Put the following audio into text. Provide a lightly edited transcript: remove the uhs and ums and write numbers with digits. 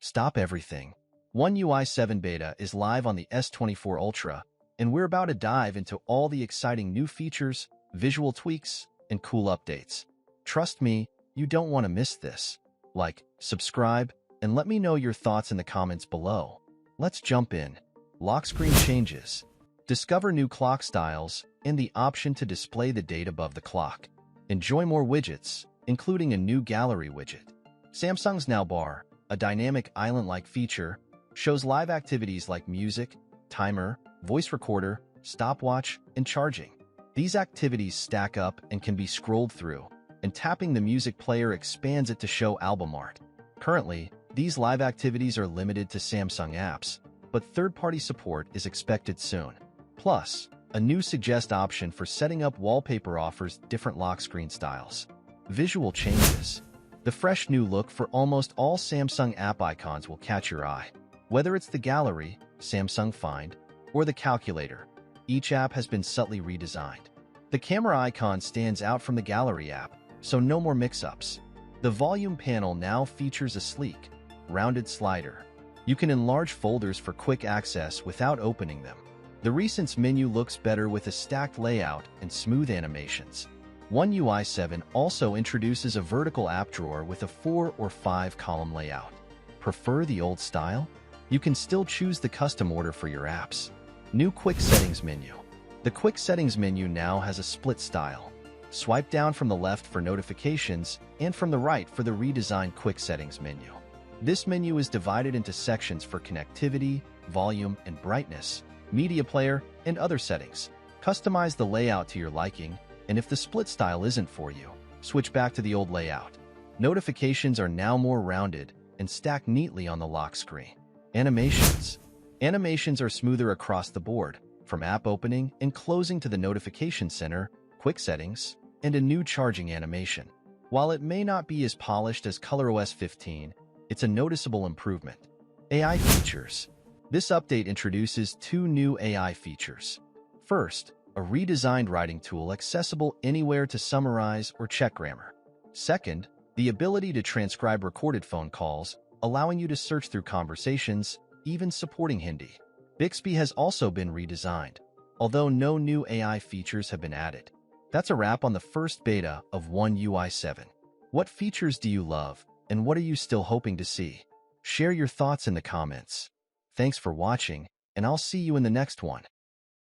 Stop everything. One UI 7 beta is live on the S24 Ultra, and we're about to dive into all the exciting new features, visual tweaks, and cool updates. Trust me, you don't want to miss this. Like, subscribe, and let me know your thoughts in the comments below. Let's jump in. Lock screen changes. Discover new clock styles and the option to display the date above the clock. Enjoy more widgets, including a new gallery widget. Samsung's Now Bar, a dynamic island-like feature, shows live activities like music, timer, voice recorder, stopwatch, and charging. These activities stack up and can be scrolled through, and tapping the music player expands it to show album art. Currently, these live activities are limited to Samsung apps, but third-party support is expected soon. Plus, a new suggest option for setting up wallpaper offers different lock screen styles. Visual changes. The fresh new look for almost all Samsung app icons will catch your eye. Whether it's the gallery, Samsung Find, or the calculator, each app has been subtly redesigned. The camera icon stands out from the gallery app, so no more mix-ups. The volume panel now features a sleek, rounded slider. You can enlarge folders for quick access without opening them. The Recents menu looks better with a stacked layout and smooth animations. One UI 7 also introduces a vertical app drawer with a 4 or 5 column layout. Prefer the old style? You can still choose the custom order for your apps. New Quick Settings menu. The Quick Settings menu now has a split style. Swipe down from the left for notifications and from the right for the redesigned Quick Settings menu. This menu is divided into sections for connectivity, volume and brightness, media player, and other settings. Customize the layout to your liking, and if the split style isn't for you, switch back to the old layout. Notifications are now more rounded and stacked neatly on the lock screen. Animations. Animations are smoother across the board, from app opening and closing to the notification center, quick settings, and a new charging animation. While it may not be as polished as ColorOS 15, it's a noticeable improvement. AI features. This update introduces 2 new AI features. First, a redesigned writing tool accessible anywhere to summarize or check grammar. Second, the ability to transcribe recorded phone calls, allowing you to search through conversations, even supporting Hindi. Bixby has also been redesigned, although no new AI features have been added. That's a wrap on the first beta of One UI 7. What features do you love, and what are you still hoping to see? Share your thoughts in the comments. Thanks for watching, and I'll see you in the next one.